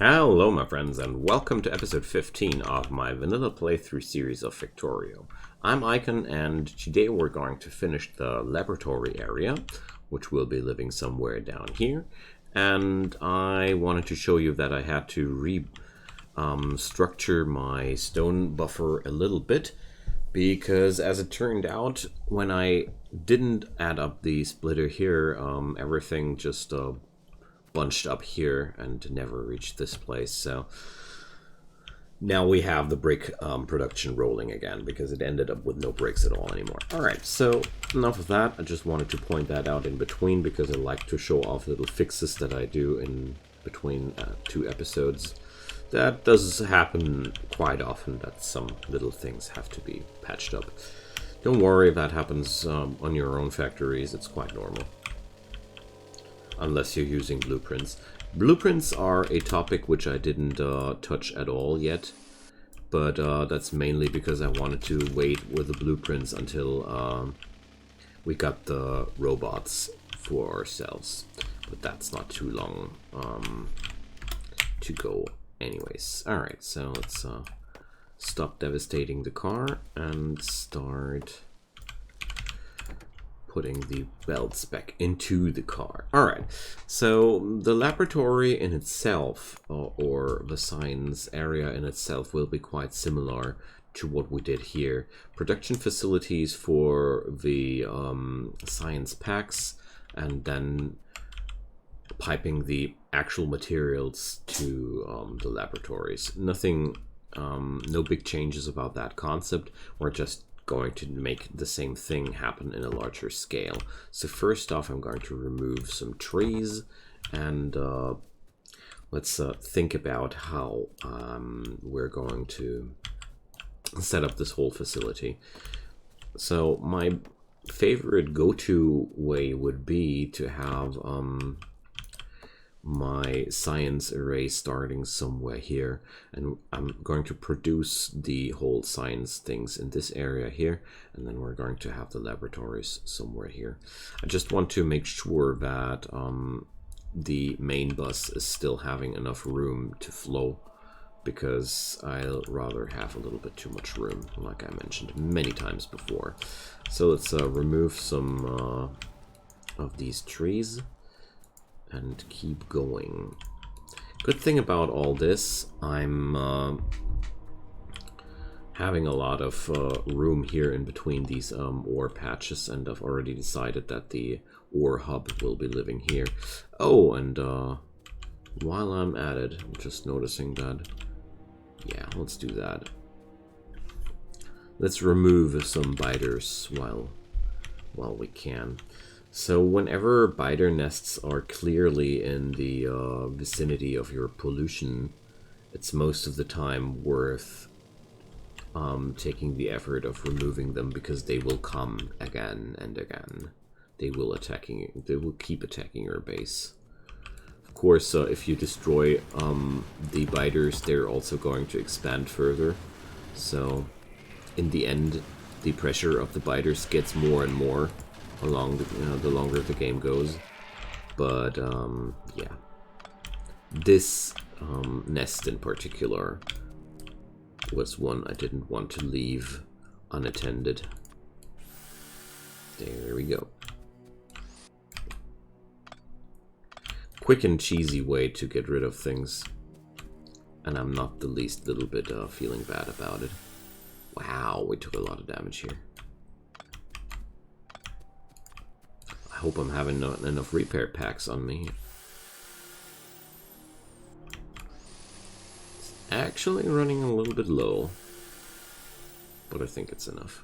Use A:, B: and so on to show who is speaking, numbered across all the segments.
A: Hello my friends and welcome to episode 15 of my vanilla playthrough series of Factorio. I'm Icon and today we're going to finish the laboratory area, which will be living somewhere down here. And I wanted to show you that I had to structure my stone buffer a little bit, because as it turned out, when I didn't add up the splitter here, everything just bunched up here and never reached this place. So now we have the brick production rolling again, because it ended up with no bricks at all anymore. Alright, so enough of that. I just wanted to point that out in between, because I like to show off little fixes that I do in between two episodes. That does happen quite often, that some little things have to be patched up. Don't worry if that happens on your own factories, it's quite normal. Unless you're using blueprints. Blueprints are a topic which I didn't touch at all yet, but that's mainly because I wanted to wait with the blueprints until we got the robots for ourselves. But that's not too long to go anyways. Alright, so let's stop devastating the car and start putting the belts back into the car. Alright, so the laboratory in itself, or the science area in itself, will be quite similar to what we did here. Production facilities for the science packs, and then piping the actual materials to the laboratories. Nothing, no big changes about that concept. We're just going to make the same thing happen in a larger scale. So first off, I'm going to remove some trees, and let's think about how we're going to set up this whole facility. So my favorite go-to way would be to have my science array starting somewhere here, and I'm going to produce the whole science things in this area here, and then we're going to have the laboratories somewhere here. I just want to make sure that the main bus is still having enough room to flow, because I'll rather have a little bit too much room, like I mentioned many times before. So let's remove some of these trees and keep going. Good thing about all this, I'm having a lot of room here in between these ore patches, and I've already decided that the ore hub will be living here. Oh, and while I'm at it, I'm just noticing that, yeah, let's do that. Let's remove some biters while we can. So whenever biter nests are clearly in the vicinity of your pollution, it's most of the time worth taking the effort of removing them, because they will come again and again. They will keep attacking your base. Of course, if you destroy the biters, they're also going to expand further. So in the end, the pressure of the biters gets more and more along the longer the game goes. But yeah, this nest in particular was one I didn't want to leave unattended. There we go. Quick and cheesy way to get rid of things, and I'm not the least little bit feeling bad about it. Wow, we took a lot of damage here. I hope I'm having enough repair packs on me. It's actually running a little bit low, but I think it's enough.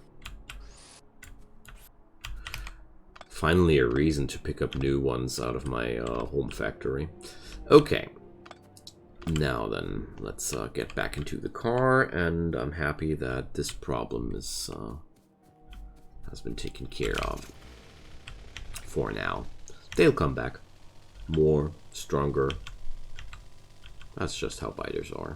A: Finally a reason to pick up new ones out of my home factory. Okay, now then, let's get back into the car, and I'm happy that this problem is has been taken care of. For now. They'll come back. More, stronger. That's just how biters are.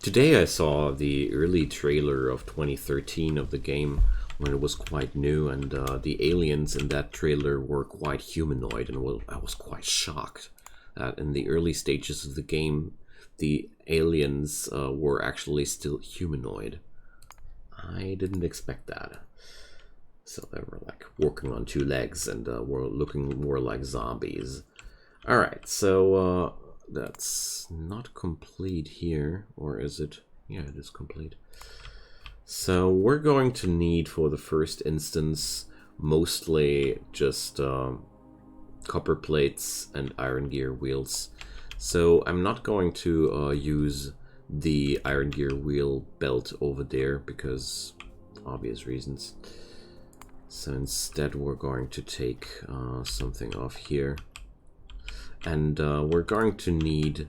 A: Today I saw the early trailer of 2013 of the game, when it was quite new, and the aliens in that trailer were quite humanoid, and I was quite shocked that in the early stages of the game, the aliens were actually still humanoid. I didn't expect that. So they were like walking on two legs and were looking more like zombies. Alright, so that's not complete here, or is it? Yeah, it is complete. So we're going to need, for the first instance, mostly just copper plates and iron gear wheels. So I'm not going to use the iron gear wheel belt over there because obvious reasons. So instead we're going to take something off here. And we're going to need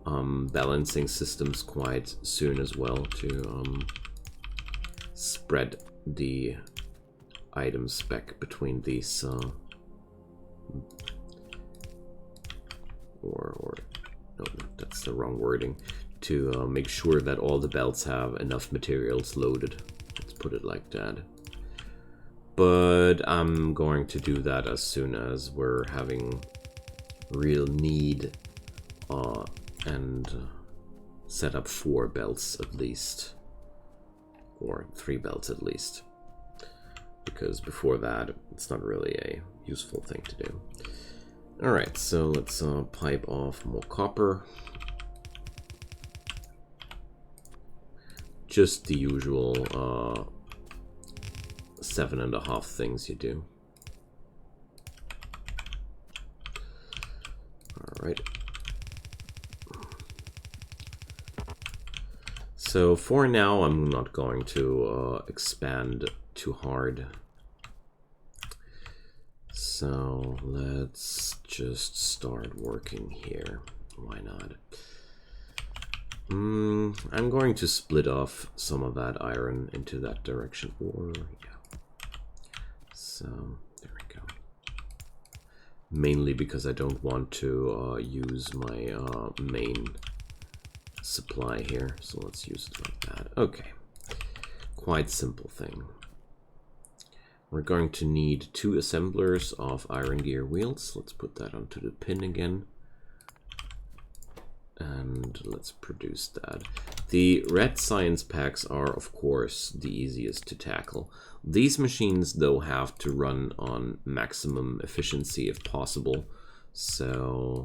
A: balancing systems quite soon as well to spread the item spec between these no, that's the wrong wording, to make sure that all the belts have enough materials loaded. Let's put it like that. But I'm going to do that as soon as we're having real need and set up 4 belts at least, or 3 belts at least, because before that it's not really a useful thing to do. Alright, so let's pipe off more copper. Just the usual 7.5 things you do. Alright. So for now, I'm not going to expand too hard. So let's just start working here. Why not? I'm going to split off some of that iron into that direction. Or, yeah. So, there we go. Mainly because I don't want to use my main supply here. So let's use it like that. Okay. Quite simple thing. We're going to need 2 assemblers of iron gear wheels. Let's put that onto the pin again. And let's produce that. The red science packs are, of course, the easiest to tackle. These machines, though, have to run on maximum efficiency if possible. So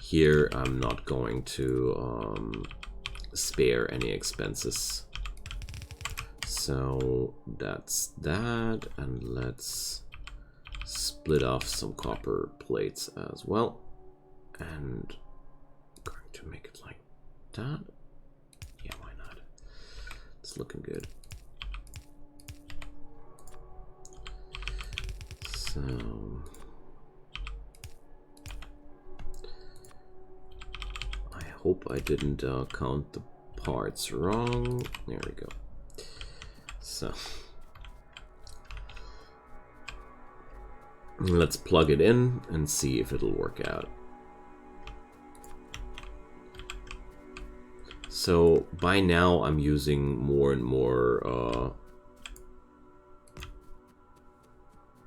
A: here I'm not going to spare any expenses. So that's that, and let's split off some copper plates as well. And I'm going to make it like that. Yeah, why not? It's looking good. So I hope I didn't count the parts wrong. There we go. So let's plug it in and see if it'll work out. So by now I'm using more and more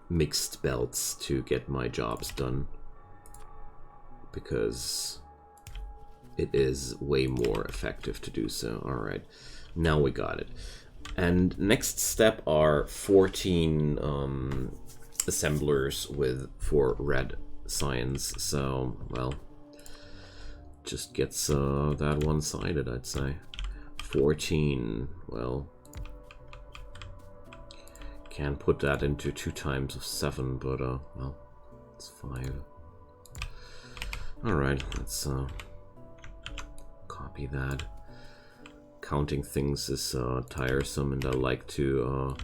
A: mixed belts to get my jobs done, because it is way more effective to do so. Alright, now we got it. And next step are 14 assemblers for red science. So, well, just gets that one-sided, I'd say. 14, well, can't put that into 2 times of 7, but well, it's 5. Alright, let's copy that. Counting things is tiresome, and I like to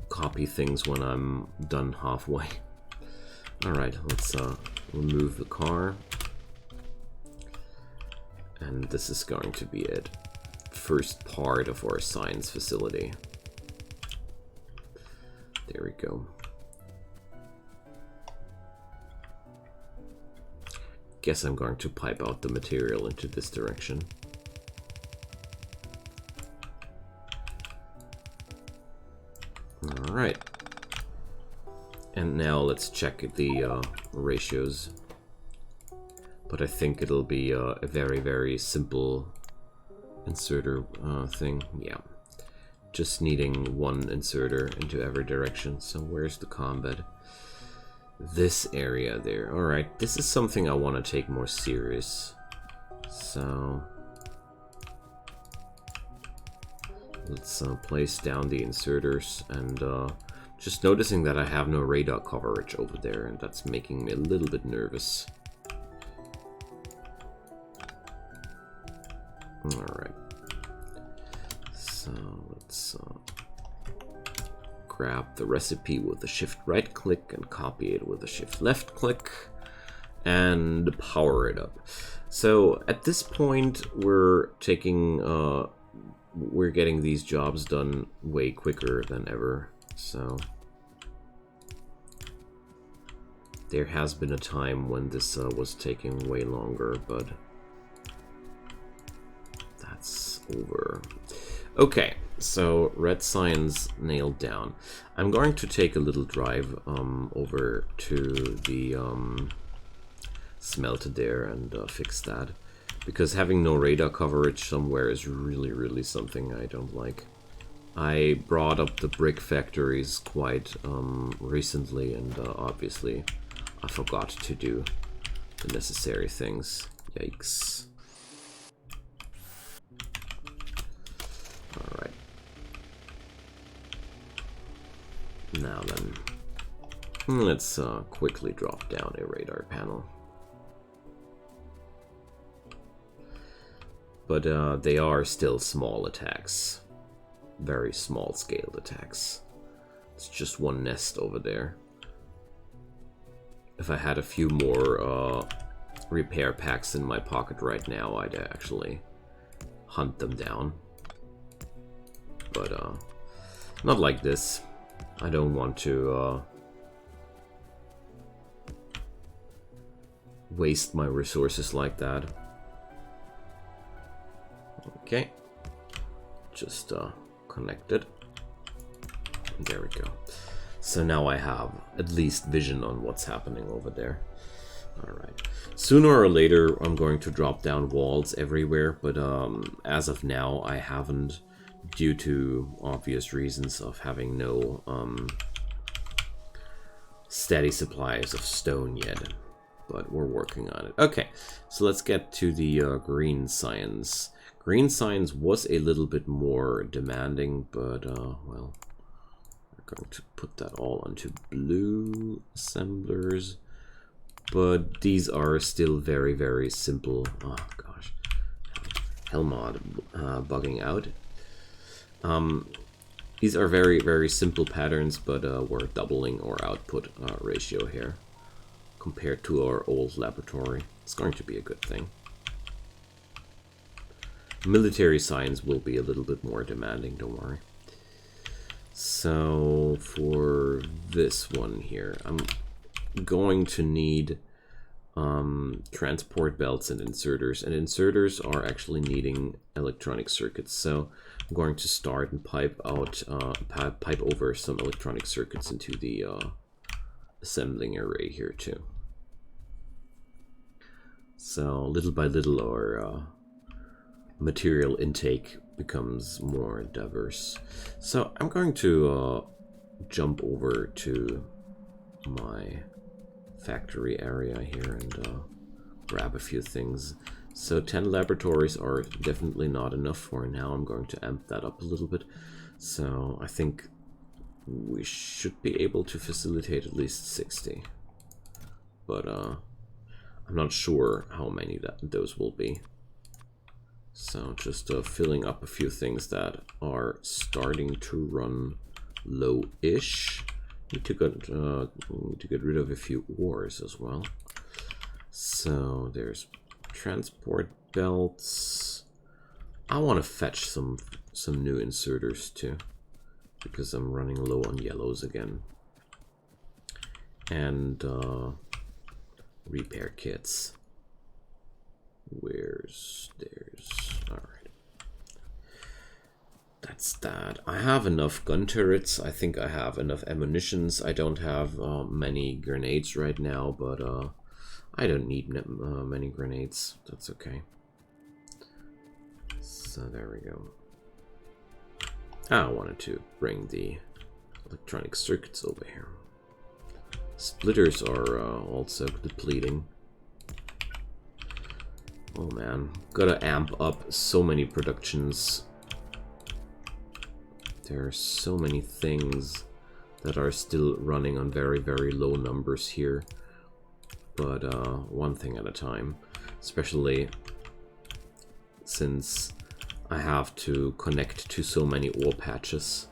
A: copy things when I'm done halfway. Alright, let's remove the car. And this is going to be it. First part of our science facility. There we go. Guess I'm going to pipe out the material into this direction. Alright. And now let's check the ratios. but I think it'll be a very, very simple inserter thing. Yeah, just needing one inserter into every direction. So where's the combat? This area there. Alright, this is something I want to take more serious. So let's place down the inserters, and just noticing that I have no radar coverage over there, and that's making me a little bit nervous. Alright, so let's grab the recipe with the shift right click and copy it with the shift left click and power it up. So at this point we're taking we're getting these jobs done way quicker than ever. So there has been a time when this was taking way longer, but that's over. Okay, so red science nailed down. I'm going to take a little drive over to the smelter there and fix that, because having no radar coverage somewhere is really something I don't like. I brought up the brick factories quite recently, and obviously I forgot to do the necessary things. Yikes. Alright. Now then, let's quickly drop down a radar panel. But they are still small attacks. Very small scaled attacks. It's just one nest over there. If I had a few more repair packs in my pocket right now, I'd actually hunt them down. But not like this. I don't want to waste my resources like that. Okay, just connect it. There we go. So now I have at least vision on what's happening over there. Alright. Sooner or later I'm going to drop down walls everywhere, but as of now I haven't, due to obvious reasons of having no steady supplies of stone yet. But we're working on it. Okay, so let's get to the green science. Green science was a little bit more demanding, but well, we're going to put that all onto blue assemblers. But these are still very simple. Oh gosh, Helmod bugging out. These are very simple patterns, but we're doubling our output ratio here compared to our old laboratory. It's going to be a good thing. Military science will be a little bit more demanding, don't worry. So for this one here, I'm going to need transport belts and inserters are actually needing electronic circuits. So I'm going to start and pipe over some electronic circuits into the assembling array here too. So little by little our material intake becomes more diverse. So I'm going to jump over to my factory area here and grab a few things. So 10 laboratories are definitely not enough for now. I'm going to amp that up a little bit. So I think we should be able to facilitate at least 60. But I'm not sure how many those will be. So just filling up a few things that are starting to run low-ish. Need to get rid of a few ores as well. So there's transport belts. I want to fetch some new inserters too, because I'm running low on yellows again. And repair kits. There's all right. That's that. I have enough gun turrets. I think I have enough ammunitions. I don't have many grenades right now, but I don't need many grenades. That's okay. So there we go. I wanted to bring the electronic circuits over here. Splitters are also depleting. Oh man, gotta amp up so many productions. There are so many things that are still running on very, very low numbers here. But one thing at a time. Especially since I have to connect to so many ore patches.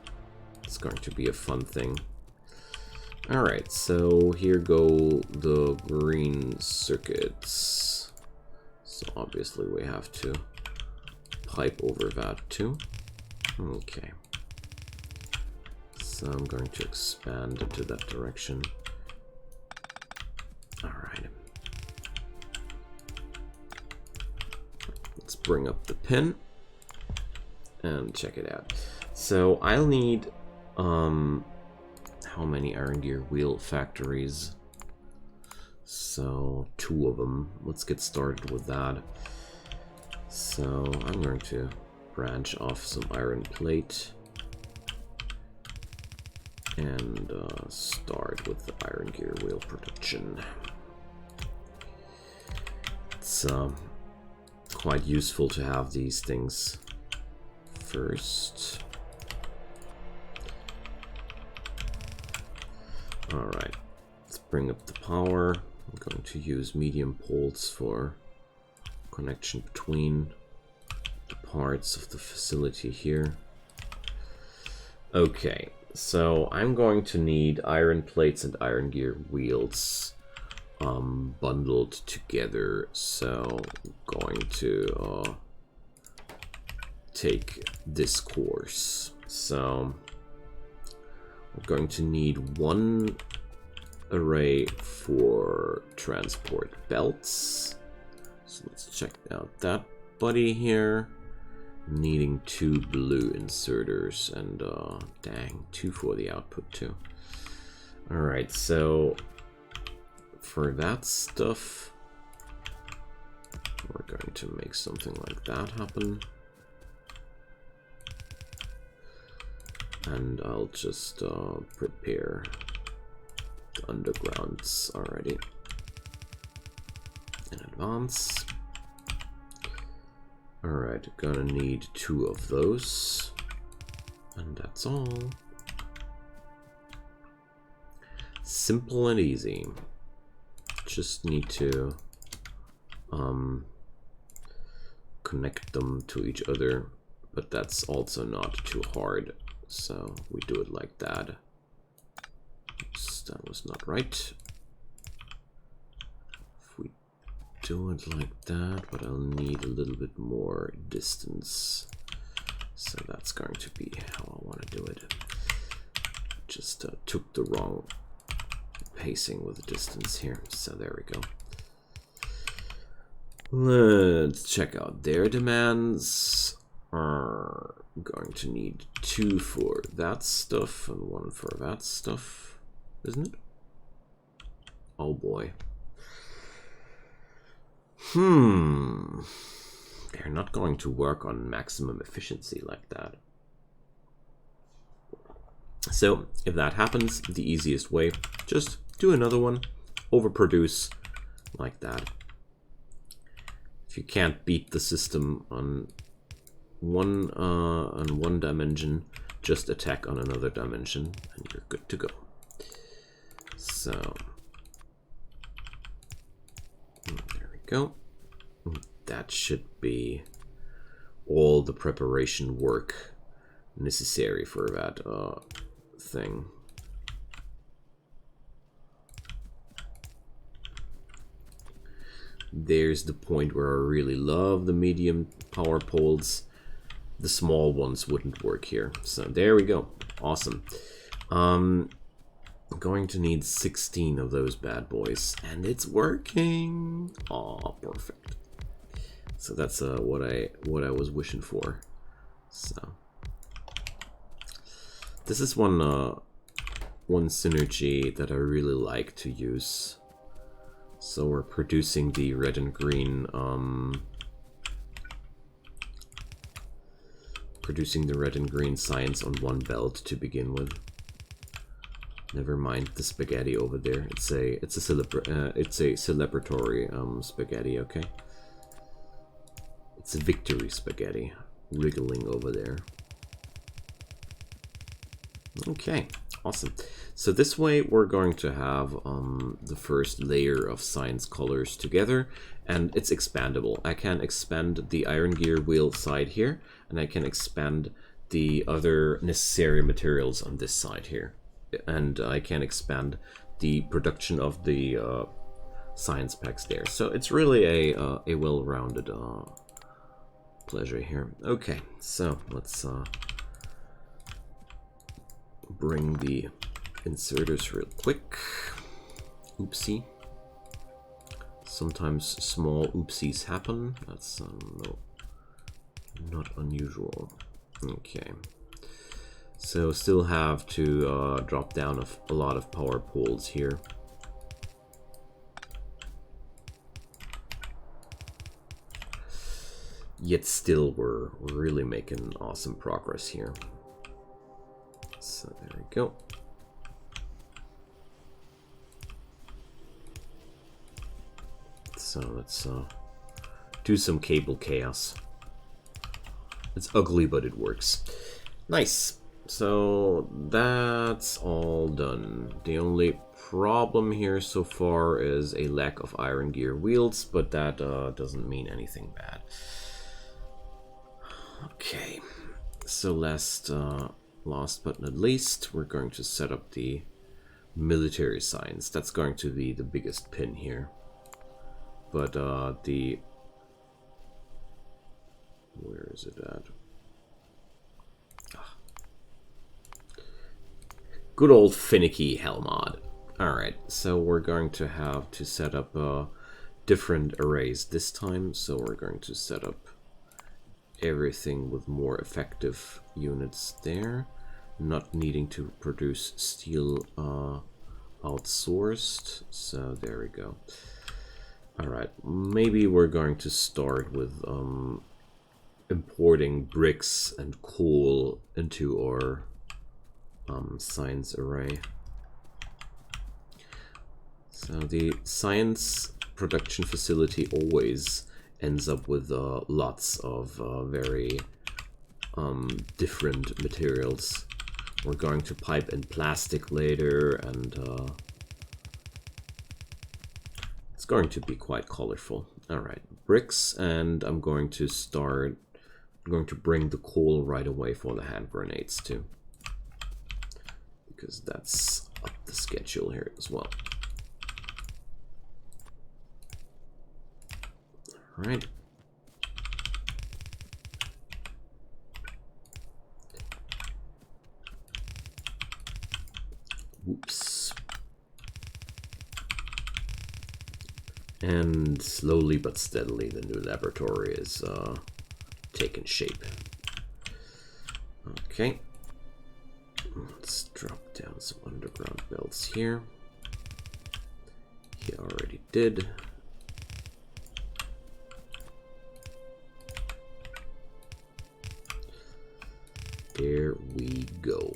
A: It's going to be a fun thing. Alright, so here go the green circuits. So obviously we have to pipe over that too. Okay. So I'm going to expand into that direction. Alright. Let's bring up the pin and check it out. So I'll need how many iron gear wheel factories? So 2 of them. Let's get started with that. So I'm going to branch off some iron plate and start with the iron gear wheel production. It's quite useful to have these things first. Alright, let's bring up the power. I'm going to use medium poles for connection between the parts of the facility here. Okay, so I'm going to need iron plates and iron gear wheels bundled together. So I'm going to take this course. So we're going to need 1 array for transport belts. So let's check out that buddy here. Needing 2 blue inserters and dang, 2 for the output too. Alright, so for that stuff we're going to make something like that happen. And I'll just prepare the undergrounds already in advance. Alright, gonna need 2 of those. And that's all. Simple and easy. Just need to connect them to each other, but that's also not too hard. So we do it like that. Oops, that was not right. If we do it like that, but I'll need a little bit more distance. So that's going to be how I want to do it. Just took the wrong pacing with the distance here. So there we go. Let's check out their demands. Are going to need 2 for that stuff and 1 for that stuff, isn't it? Oh boy. They're not going to work on maximum efficiency like that. So if that happens, the easiest way, just do another one, overproduce like that. If you can't beat the system on one dimension, just attack on another dimension and you're good to go. So there we go. That should be all the preparation work necessary for that thing. There's the point where I really love the medium power poles. The small ones wouldn't work here. So there we go. Awesome. I'm going to need 16 of those bad boys, and it's working. Aw, perfect. So that's what I was wishing for. So this is one synergy that I really like to use. So we're producing the red and green science on one belt to begin with. Never mind the spaghetti over there. It's a celebratory spaghetti, okay? It's a victory spaghetti wriggling over there. Okay, awesome. So this way we're going to have the first layer of science colors together, and it's expandable. I can expand the iron gear wheel side here, and I can expand the other necessary materials on this side here. And I can expand the production of the science packs there. So it's really a well-rounded pleasure here. Okay, so let's bring the inserters real quick. Oopsie. Sometimes small oopsies happen. That's no, not unusual. Okay. So still have to drop down a lot of power poles here. Yet still we're really making awesome progress here. So there we go. So let's do some cable chaos. It's ugly, but it works. Nice. So that's all done. The only problem here so far is a lack of iron gear wheels, but that doesn't mean anything bad. Okay, so last but not least, we're going to set up the military science. That's going to be the biggest pin here. But where is it at? Good old finicky Helmod. Alright, so we're going to have to set up different arrays this time. So we're going to set up everything with more effective units there. Not needing to produce steel outsourced. So there we go. Alright, maybe we're going to start with importing bricks and coal into our science array. So the science production facility always ends up with lots of very different materials. We're going to pipe in plastic later, and it's going to be quite colorful. Alright, bricks, and I'm going to bring the coal right away for the hand grenades too, because that's up the schedule here as well. All right. Whoops. And slowly but steadily, the new laboratory is taking shape. Okay. Let's drop down some underground belts here. He already did. There we go.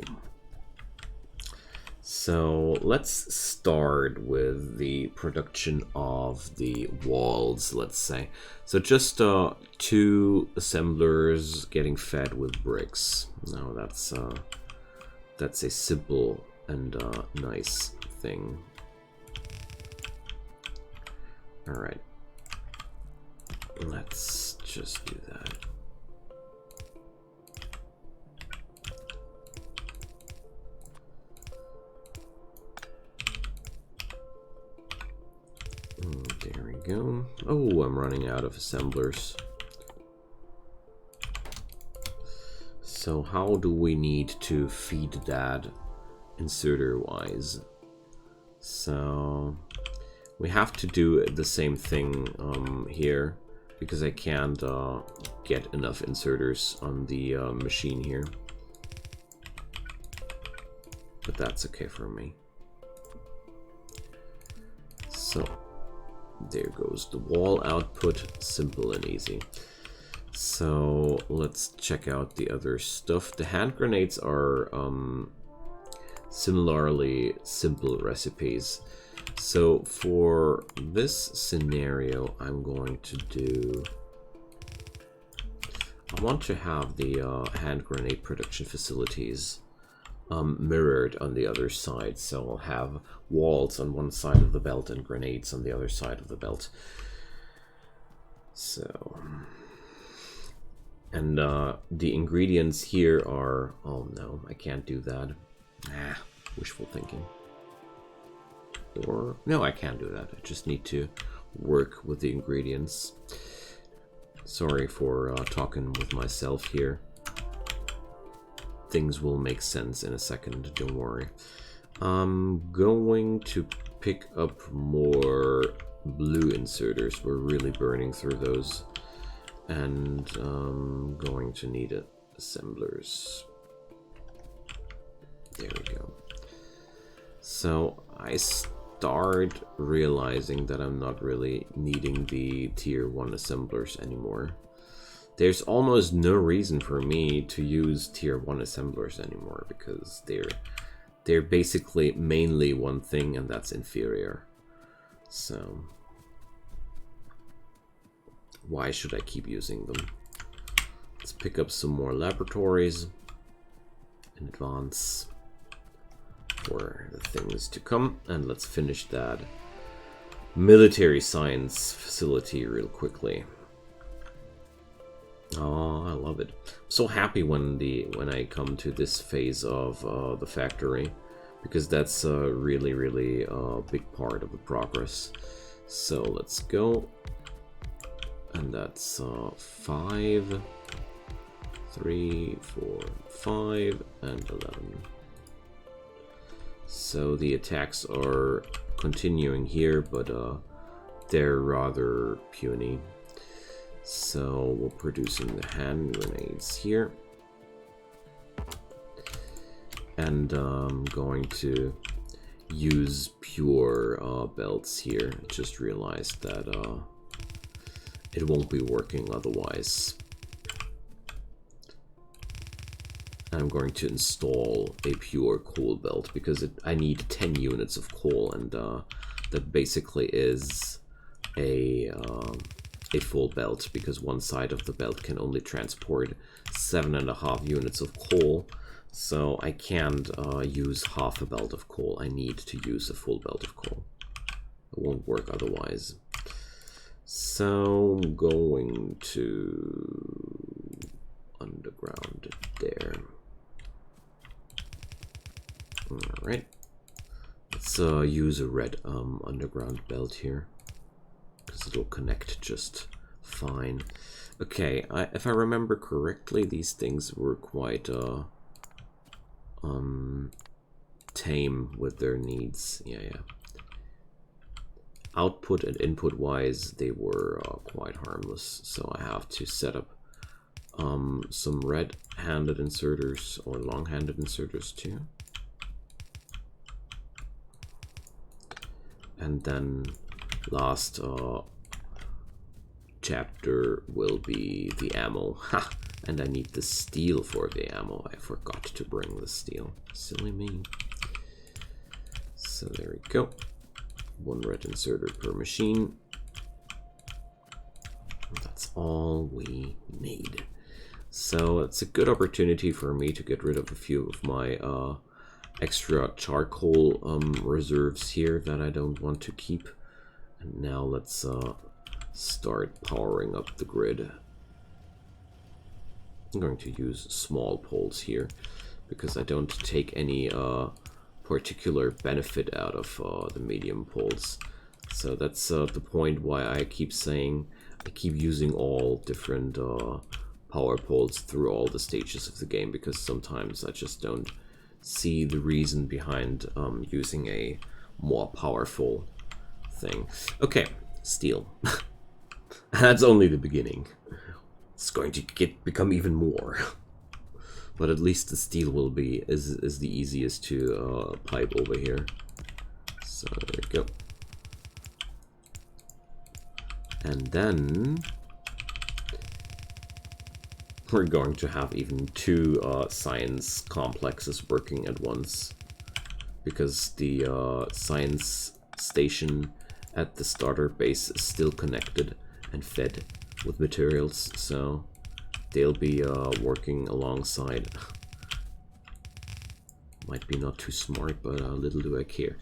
A: So let's start with the production of the walls, let's say. So just 2 assemblers getting fed with bricks. Now that's a simple and nice thing. All right, let's just do that. There we go. Oh, I'm running out of assemblers. So how do we need to feed that inserter-wise? So we have to do the same thing here, because I can't get enough inserters on the machine here. But that's okay for me. So There goes the wall output, simple and easy. So let's check out the other stuff. The hand grenades are similarly simple recipes. So for this scenario, I'm going to do... I want to have the hand grenade production facilities mirrored on the other side. So I'll have walls on one side of the belt and grenades on the other side of the belt. So... And the ingredients here are... Oh no, I can't do that. Ah, wishful thinking. Or... No, I can't do that. I just need to work with the ingredients. Sorry for talking with myself here. Things will make sense in a second, don't worry. I'm going to pick up more blue inserters. We're really burning through those. And I'm going to need assemblers. There we go. So I start realizing that I'm not really needing the tier 1 assemblers anymore. There's almost no reason for me to use tier 1 assemblers anymore because they're basically mainly one thing, and that's inferior. So why should I keep using them? Let's pick up some more laboratories in advance for the things to come, and let's finish that military science facility real quickly. Oh, I love it. I'm so happy when I come to this phase of the factory, because that's a really big part of the progress. So let's go. And that's 5, 3, 4, 5, and 11. So the attacks are continuing here, but they're rather puny. So we're producing the hand grenades here. And I'm going to use pure belts here. Just realized that it won't be working otherwise. I'm going to install a pure coal belt because I need 10 units of coal, and that basically is a full belt, because one side of the belt can only transport 7.5 units of coal. So I can't use half a belt of coal. I need to use a full belt of coal. It won't work otherwise. So I'm going to underground there. Alright. Let's use a red underground belt here, because it'll connect just fine. Okay, if I remember correctly, these things were quite tame with their needs. Yeah. Output and input wise, they were quite harmless, so I have to set up some red-handed inserters or long-handed inserters too. And then last chapter will be the ammo. Ha! And I need the steel for the ammo. I forgot to bring the steel. Silly me. So there we go. One red inserter per machine. That's all we need. So it's a good opportunity for me to get rid of a few of my extra charcoal reserves here that I don't want to keep. And now let's start powering up the grid. I'm going to use small poles here because I don't take any particular benefit out of the medium poles. So that's the point why I keep saying I keep using all different power poles through all the stages of the game, because sometimes I just don't see the reason behind using a more powerful thing. Okay, steel. That's only the beginning. It's going to become even more. But at least the steel will be is the easiest to pipe over here. So there we go. And then we're going to have even two science complexes working at once, because the science station at the starter base is still connected and fed with materials, so they'll be working alongside. Might be not too smart, but little do I care.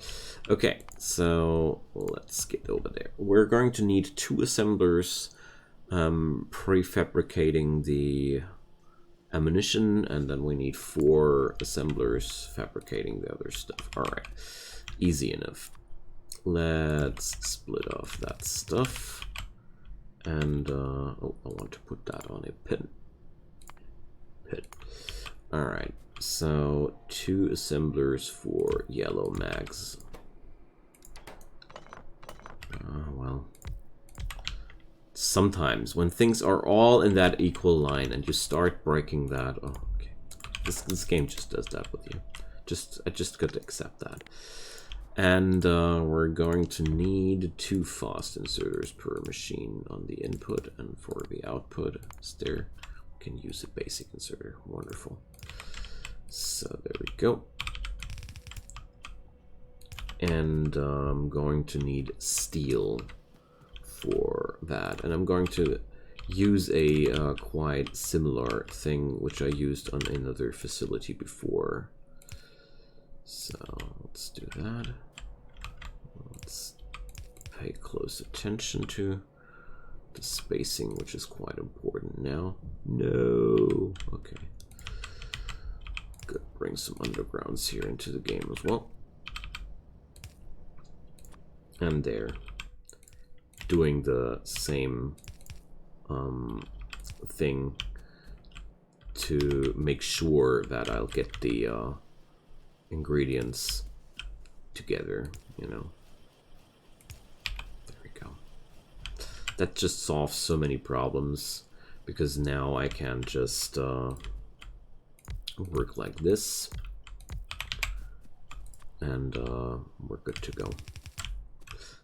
A: Okay, so let's get over there. We're going to need two assemblers prefabricating the ammunition, and then we need 4 assemblers fabricating the other stuff. Alright, easy enough. Let's split off that stuff. And, oh, I want to put that on a pin. Alright, so 2 assemblers for yellow mags. Well, sometimes when things are all in that equal line and you start breaking that, oh, okay, this game just does that with you. I just got to accept that. And we're going to need 2 fast inserters per machine on the input, and for the output, there we can use a basic inserter. Wonderful. So there we go. And I'm going to need steel for that, and I'm going to use a quite similar thing which I used on another facility before. So let's do that. Let's pay close attention to the spacing, which is quite important now. No, okay. Good, bring some undergrounds here into the game as well. And there, doing the same thing to make sure that I'll get the ingredients together, you know. There we go. That just solves so many problems, because now I can just work like this, and we're good to go.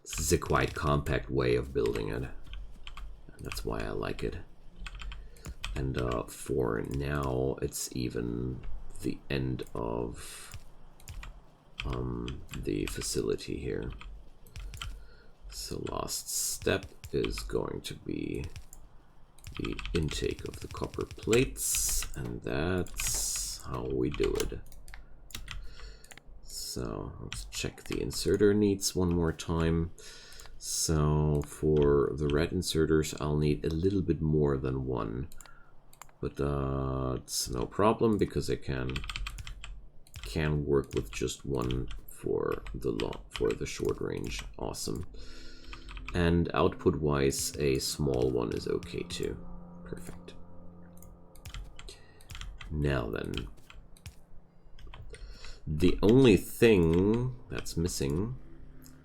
A: This is a quite compact way of building it, and that's why I like it. And for now, it's even the end of the facility here. So last step is going to be the intake of the copper plates, and that's how we do it. So let's check the inserter needs one more time. So for the red inserters, I'll need a little bit more than 1, but it's no problem, because I can work with just 1 for the short range. Awesome. And output wise, a small one is okay too. Perfect. Now then, the only thing that's missing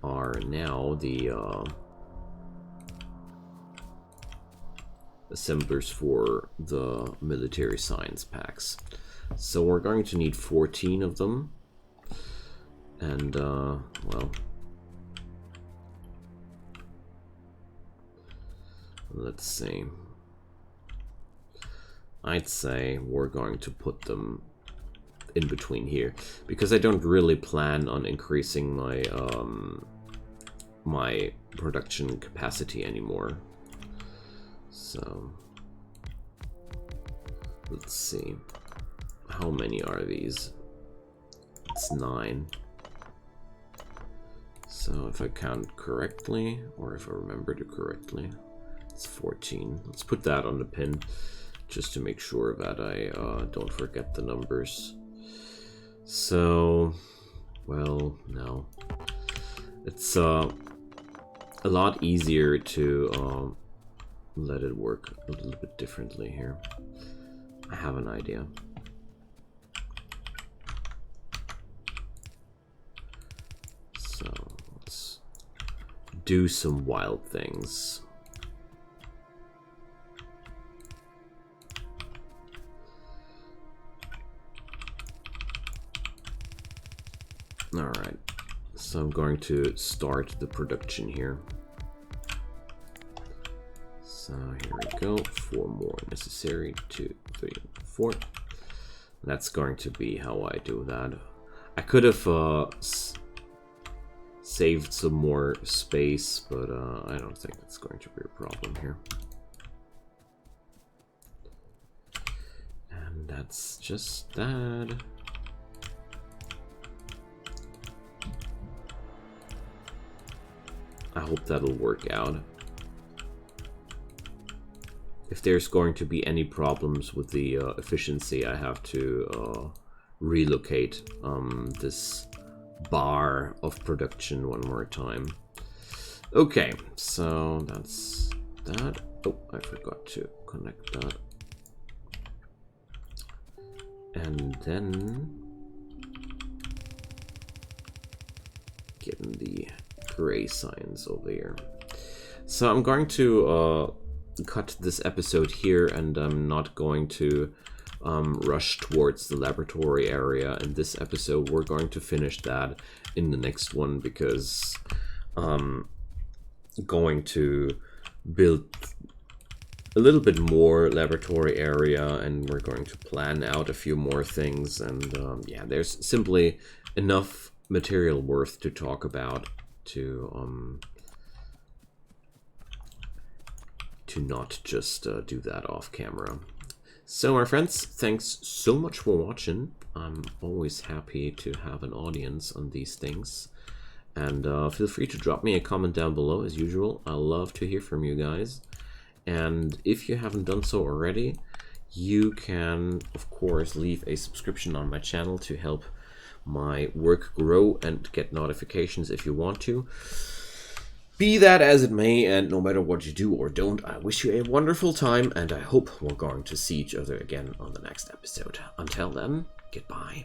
A: are now the assemblers for the military science packs. So we're going to need 14 of them. And, well, let's see. I'd say we're going to put them in between here, because I don't really plan on increasing my my production capacity anymore. So let's see, how many are these? It's 9. So if I count correctly, or if I remember it correctly, it's 14. Let's put that on the pin just to make sure that I don't forget the numbers. So, well, no. It's a lot easier to let it work a little bit differently here. I have an idea. So, let's do some wild things. Alright, so I'm going to start the production here. Here we go. 4 more necessary. 2, 3, 4. That's going to be how I do that. I could have saved some more space, but I don't think that's going to be a problem here. And that's just that. I hope that'll work out. If there's going to be any problems with the efficiency, I have to relocate this bar of production one more time. Okay, so that's that. Oh, I forgot to connect that. And then getting the gray signs over here. So I'm going to cut this episode here, and I'm not going to rush towards the laboratory area in this episode. We're going to finish that in the next one, because I'm going to build a little bit more laboratory area, and we're going to plan out a few more things, and yeah, there's simply enough material worth to talk about to not just do that off camera. So my friends, thanks so much for watching. I'm always happy to have an audience on these things, and feel free to drop me a comment down below as usual. I love to hear from you guys, and if you haven't done so already, you can of course leave a subscription on my channel to help my work grow and get notifications if you want to. Be that as it may, and no matter what you do or don't, I wish you a wonderful time, and I hope we're going to see each other again on the next episode. Until then, goodbye.